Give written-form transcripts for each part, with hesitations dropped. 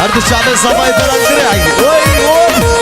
هرد الشعب الصبايا ترى الدراعي وي وي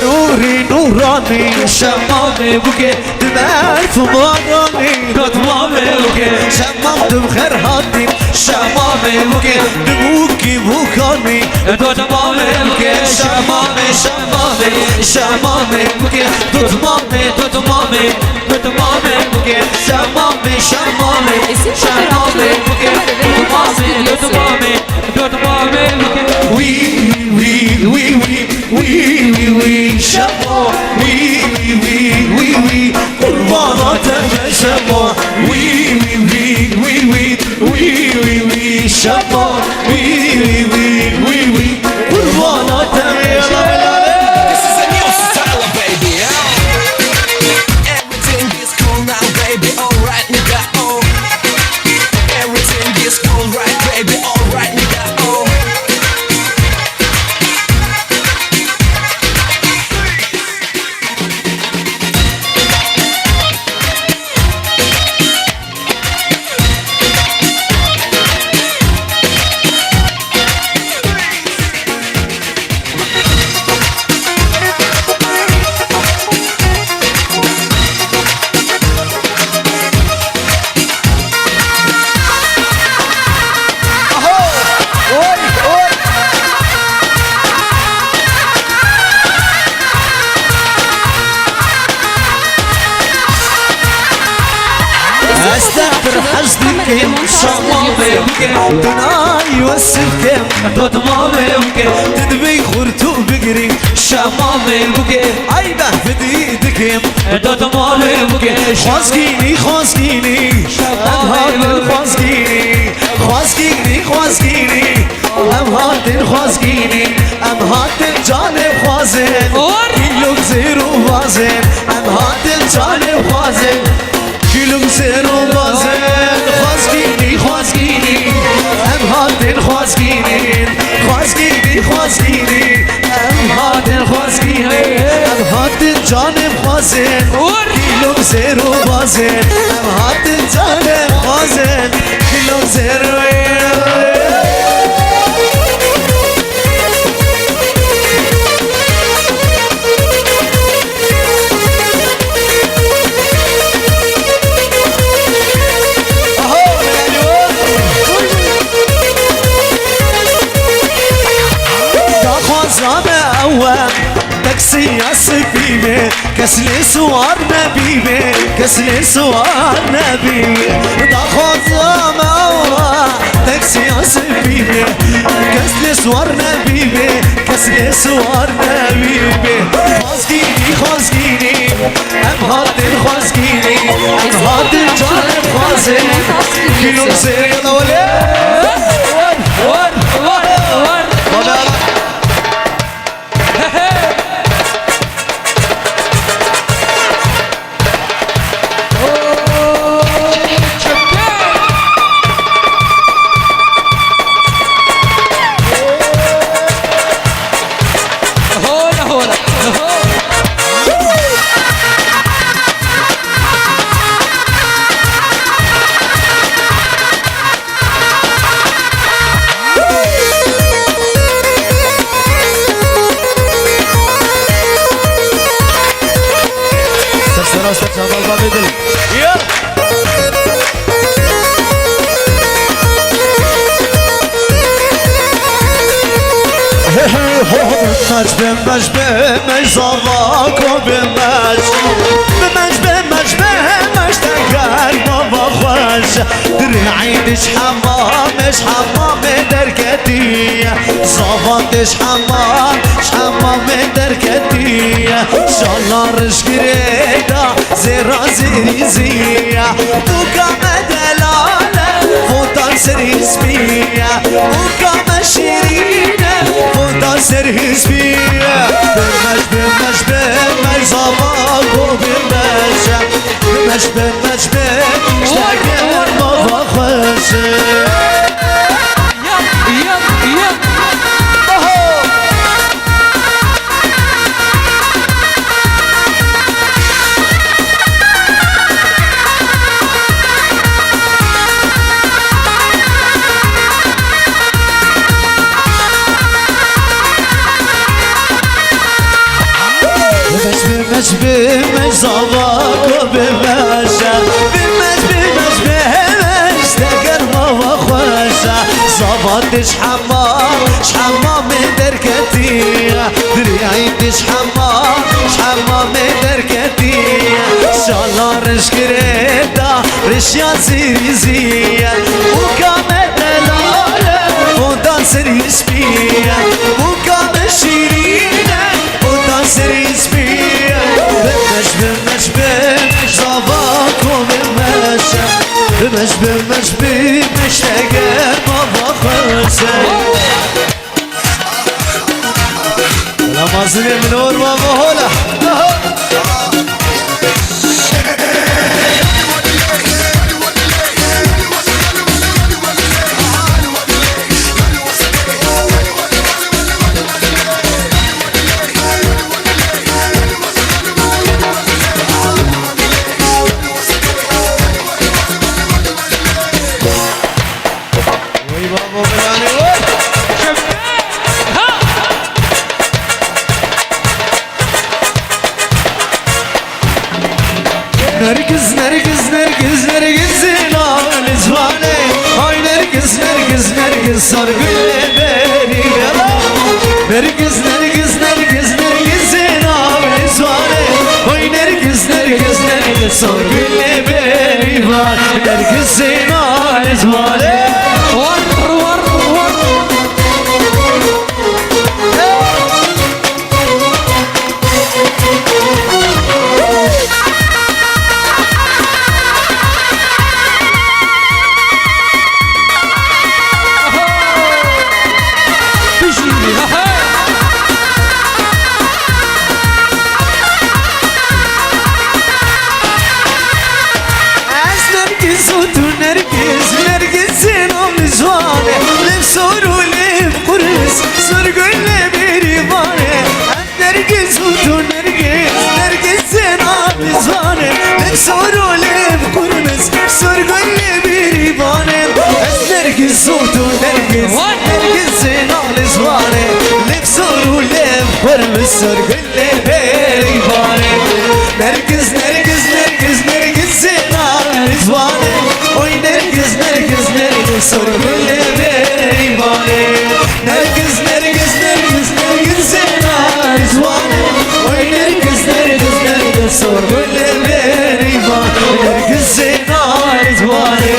نوري نوراني شمامي بوكي دمعي في مراني كتمامي بوكي شممت بخير هاتي شمامي بوكي دموكي بوكاني دوتمامي بوكي شمامي شمامي شمامي بوكي دوتمامي دوتمامي دوتمامي بوكي شمامي شمامي شمامي بوكي دوتمامي دوتمامي دوتمامي بوكي وي وي وي وي وي وي وي شمو وي وي وي وي قربانات شمو وي وي وي وي وي وي وي شمو وي وي وي وي قربانات يلا This is a new style, baby. Everything is cool now, baby. Alright, nigga. Oh, everything is cool, right, baby. Alright, nigga. Oh. استغفر حسدك شمامي بكي دناي وسفك دوتمامي بكي تدبي خرتو بقري شمامي بكي عيبه في ايدك دوتمامي بكي خواسكيني خواسكيني امهات خواسكيني خواسكيني خواسكيني امهات خواسكيني امهات جانب خوازن كيلوك زيرو وازن امهات جانب خوازن كيلوك زيرو وازن خواسكيني خواسكيني امهات خواسكيني خواسكيني خواسكيني امهات خواسكيني امهات جانب خوازن كيلوك زيرو وازن امهات جانب خوازن كيلوك زيرو تاكسي السفينة كسلي سوار نبيبي كسلي سوار نبيبي داخل زمان تاكسي السفينة كسلي سوار نبيبي كسلي سوار نبيبي خواسكيني خواسكيني امهات خواسكيني امهات جانب خواسكيني كيلو زيت اولي بمش بمش صفاك وبمش بمش بمش بمش تنقل بابا خوش درعينش حمام حمام دركتي صفاتش حمام حمام دركتي شالله رشكريدا زيرا زيريزية وكام دلالة فوتان سريسبية وكام شيرينة فوتان سريسبية بمش بمش بمش صفاك وبمش بمش بمش بمش تنقل بابا خوش بمش بمش صباك وبمشى بمش بمش بمش تقر ما وخوشة صبات شحمام دركتي دريعي شحمام دركتي شالله رش كريتا رش يا سيريزية وكامل دلالة ودان سريس بيا وكامل شيرينة ودان سريس بيا بمش صباك وبمشى بمش تقر ما بخلصة لا مصري من نور ما بهوله نرجس زينال زواني هاي نرجس صار قلبي بيني نرجس زينال زواني هاي نرجس صار قلبي بيني نرجس زينال زواني نرجس زينال زواني لبسور ولب قرص صار قلبي بريباني نرجس زينال زواني لبسور ولب قرص صار قلبي بريباني نرجس زينال زواني لبسور ولب قرص صار قلبي بريباني نرجس زينال زواني oy nergiz sor gülle beribane nergiz senar zwane oy nergiz sor gülle beribane nergiz senar zwane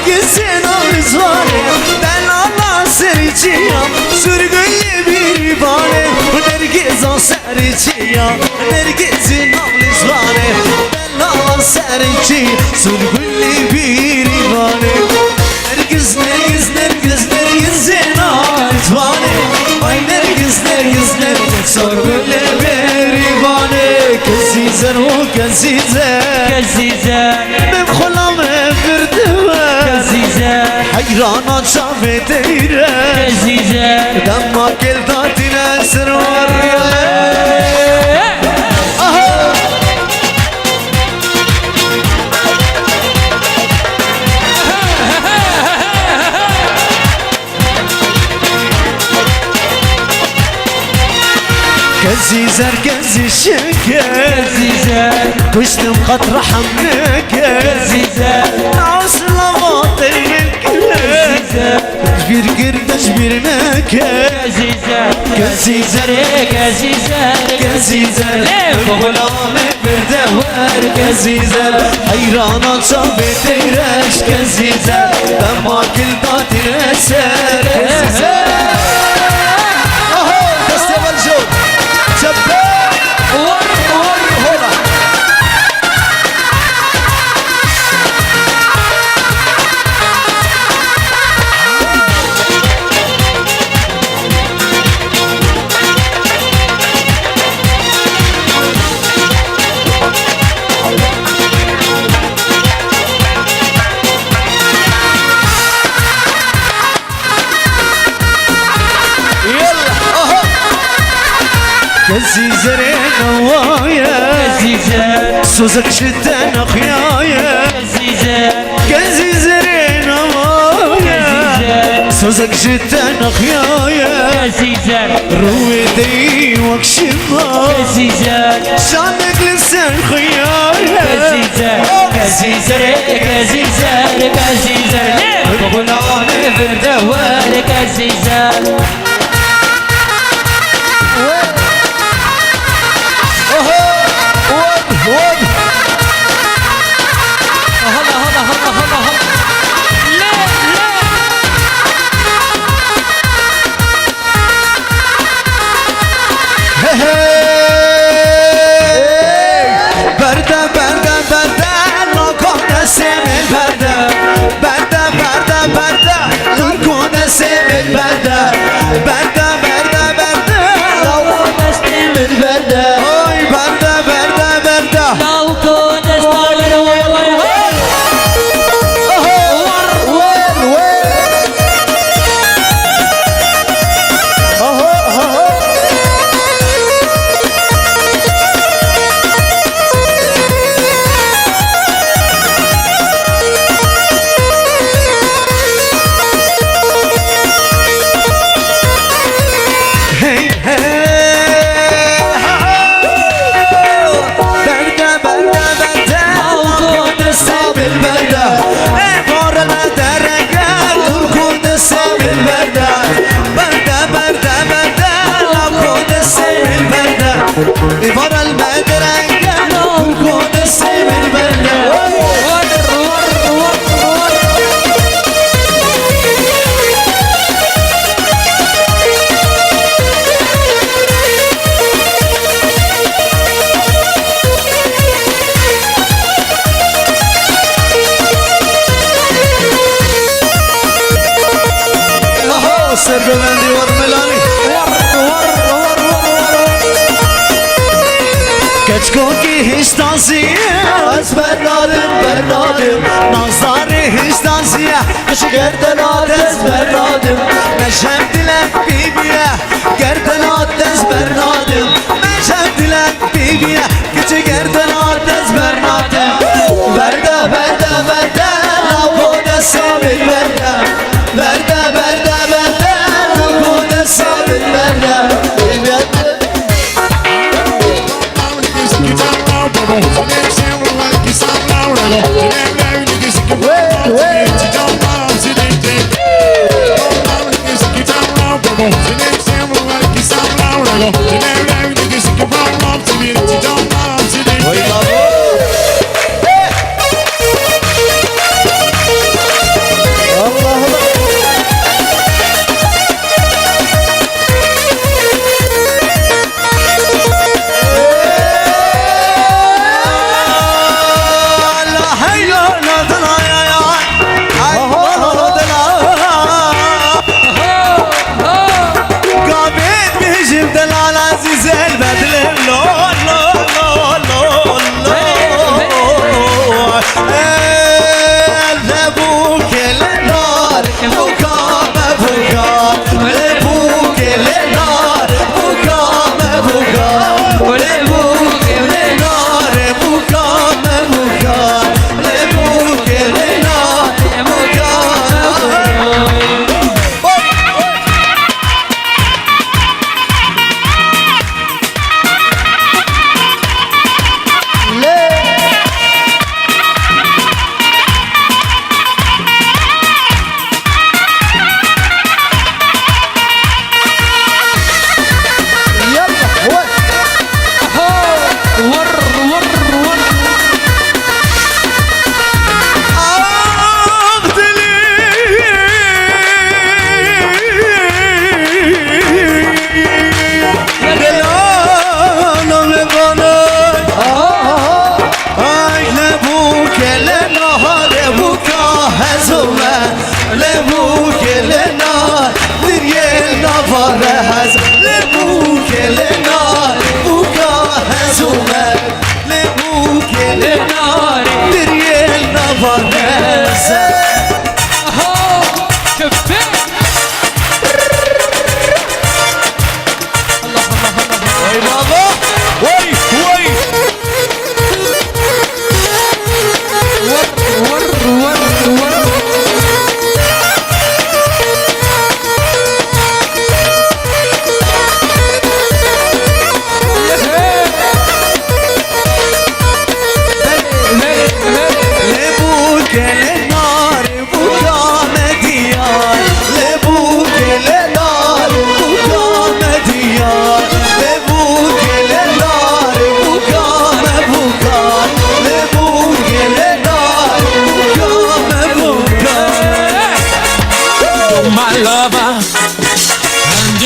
Nergiz senar zwane Delala sericiya Sürgüye bir bane Nergiz sericiya Nergiz senar zwane Delala sericiya Sürgüye bir bane Nergiz senar zwane Ay nergiz Sürgüye bir bane Kesizer o kesizer Mevkulam حيرانة شافت ايرك دمك التاتنا سرور كزيزر كزي الشكر كشتم خطر حملك عسل باطل تجبير قرد تجبير مكة كزيزر بغلام بردوار كزيزر حيرانات شافت ايرش كزيزر دمك الباطل اسر كزيزر فستيفال جود شباب هولا كزيزر نوار كزيزان سوزك جدا خيايا كزيزان كزيزرين مايا سوزك جدا خيايا كزيزان رويدي وكشما كزيزان شانك لسان خيايا كزيزان كزيزان كزيزان كزيزان بغلان فردوان كزيزان برا المدرسة نكون السيم البلد سر بلندي ورملاني كتكوكي هستانسية برنادم نظاري هستانسية مش قردنات برنادم نشهد لك بيبيا قردنات برنادم نشهد لك بيبيا كت قردنات برنادم بردا بردا بردا نقود السام البردا بردا بردا بردا نقود السام البردا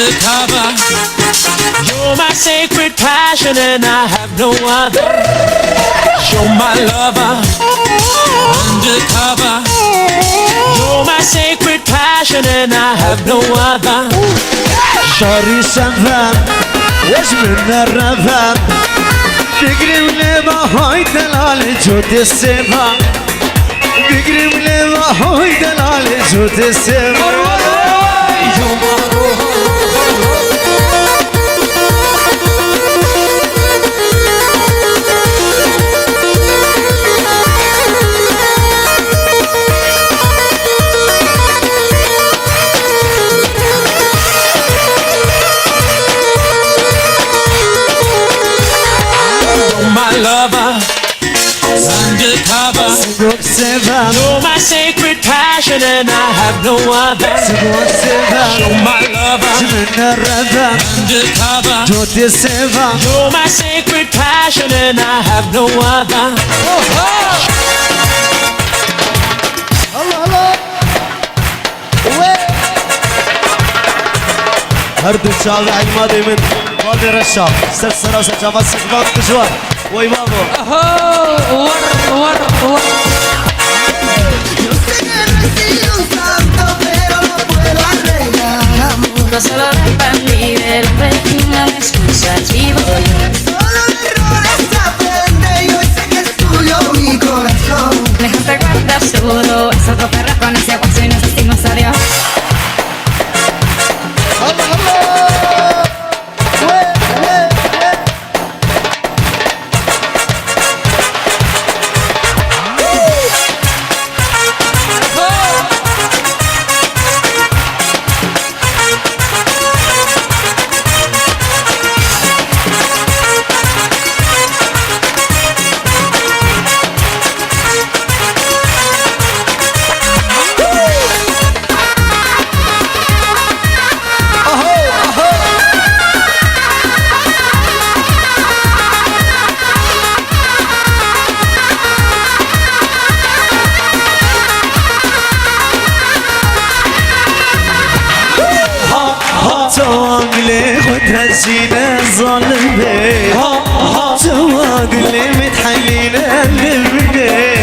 undercover. You're my sacred passion and I have no other. You're my lover, undercover. You're my sacred passion and I have no other. شعري شنفان وش من الرفان تقرب لما هاي دلال جود السما تقرب لما هاي دلال جود السما Lover, undercover. You're my sacred passion and I have no other. You're my lover, undercover. You're my sacred passion and I have no other. هردو شاوي الماضي من فاضي رشاق سرسرة وسجابة استقبال تجوار وي بابو Yo sé que no he sido un santo, pero no puedo arreglar amor. No solo dependí del vecino, me escucha chivo yo. Solo de errores aprende y hoy sé que es tuyo mi corazón. Déjate guardar seguro, es otro perro con ese guaso y nos decimos adiós. تواقلي وتهزينا الظلمي تواقلي متحيينا اللبني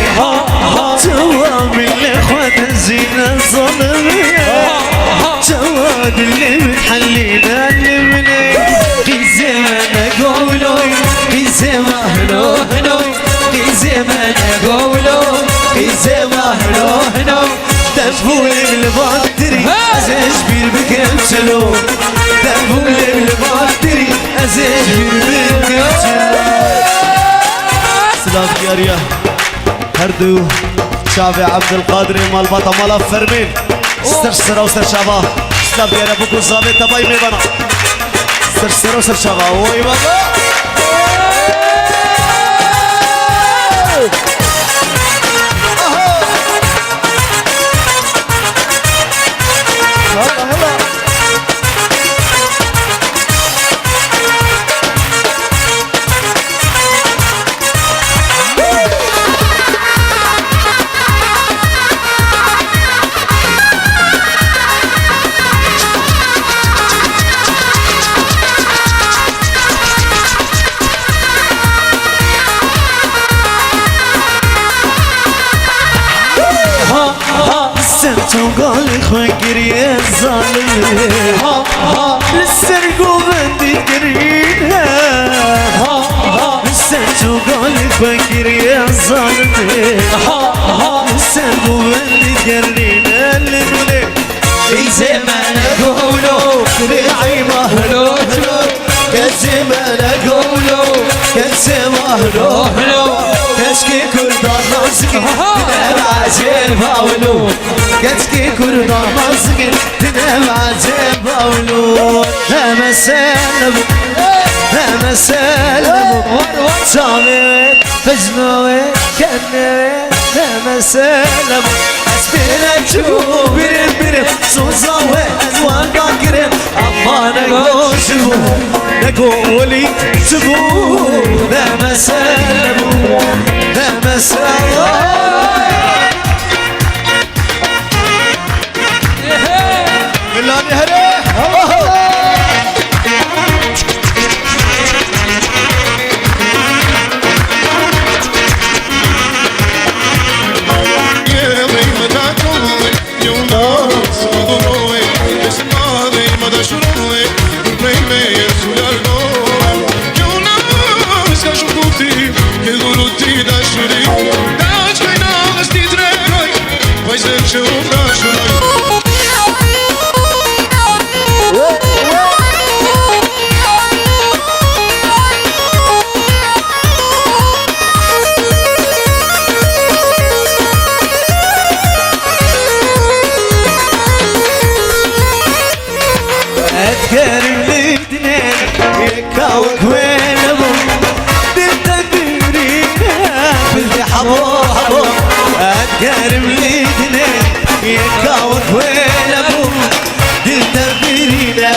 تواقلي وتهزينا الظلمي تواقلي متحلينا اللبني في زمان اقولو في زمان هنو في زمان اقولو في زمان هنو دفولي بالباطري ازاج بير بكم سلو دفولي بالباطري ازاج بير بكم سلو سلام ياريا هردو شافي عبد القادر مال بطا مال فرمين استر سرا وستر شابا سلام ياريا بكو زابي تباي ميبانا استر سرا وستر شابا وي بابا تقول خنقر يا الظالم للسرقو بندي تقرينها تقول خنقر يا الظالم للسرقو بندي تقرينها اللي في زمان اقولو ريعي مهلو كزمان اقولو كزمان كشكي كل دار مسكين تنام عجل باولو كشكي كل دار مسكين تنام عجل باولو هم سلم صامت فجنوي كنوي هم سلم اسبينا تشوف برم برم صوصاوي ازوان باكرم اما نقولي سبو هم سلم بالله نهري أتكرم لدنين يكاوك وين أبو دلت برينا بلدي حبو حبو أتكرم لدنين يكاوك وين أبو دلت برينا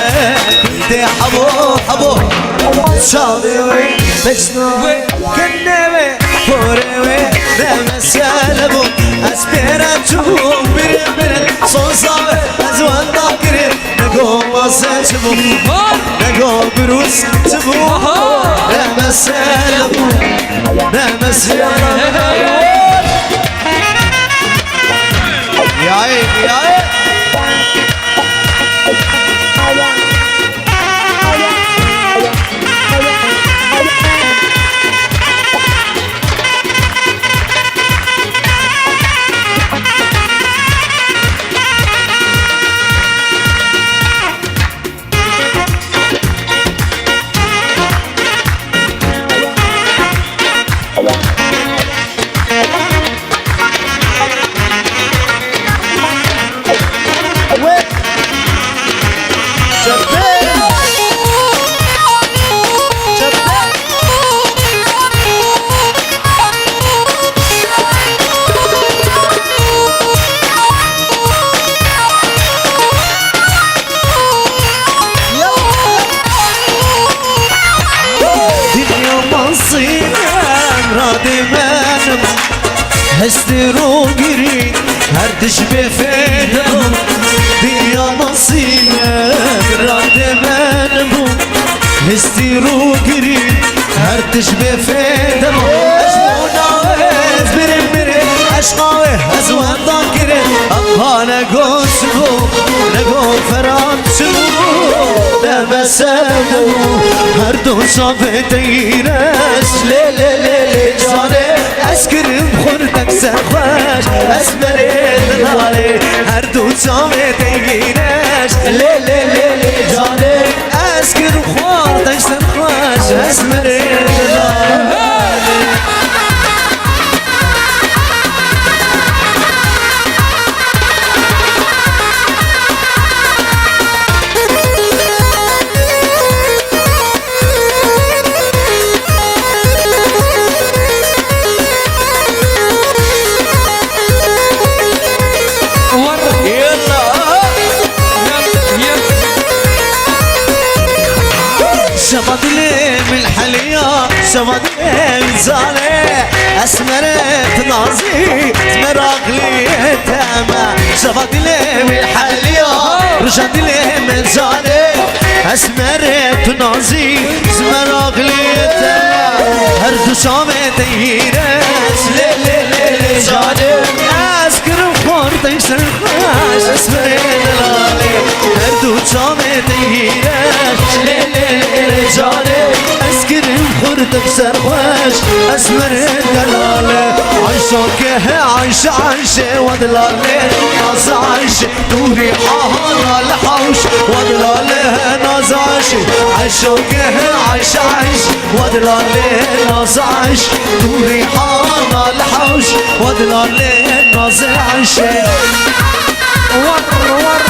بلدي حبو حبو شاضي وين بشنوي كنوي فوري نمسالبو اسبيرا تشوف بربر صوصاوي ازوان ضاكرين نقوم واسجبو نقوم بروس تبو نمسالبو نمسالبو يا عيب يا عيب هسترو قري هردش بفيدهم دنيا نصيبة راد منبو هسترو قري هردش بفيدهم أجمونا برم برم أشقاوي أزوان ذاكري أبها نقول سبو نقول فرام سبو نمسابو هردو صافتي ناس لي لي لي لي جاني اسكرم خورتك سرخوش اسمرين نالي هردو صامي تيجيناش لي لي لي لي جاني اسكرم خورتك سرخوش اسمرين نالي شبدلي من الحليا شبدلي من زالي اسمرت نازي اسمراغلي تاما شبدلي من الحليا رشدلي من زالي اسمرت نازي اسمراغلي تاما هردو شامي تيرس لي لي لي لي جالي اسكر خورتك سرخاش اسمرين لالي هردو شامي تيرس لي لي لي جالي اسكرم خورتك سرخاش اسمرين لالي عيشوك عيشة عيشة ودلالي ناز عيشة دوري حالا الحوش ودلالي ناز عيشة عيشوك عيشة عيشة ودلالي ناز عيشة دوري حالا الحوش ودلالي ناز عيشة ور ور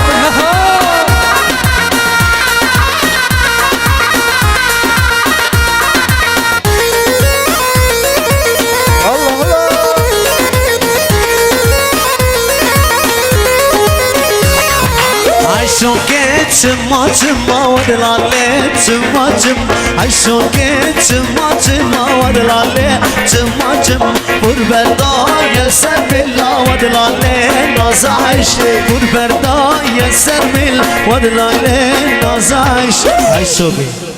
عيشوكي تشما تشما ودلالي تشما تشما عيشوكي تشما تشما ودلالي تشما تشما قربدا يسر بالله ودلالي ناز عيشي قربدا يسر بالله ودلالي ناز عيشي عيشوكي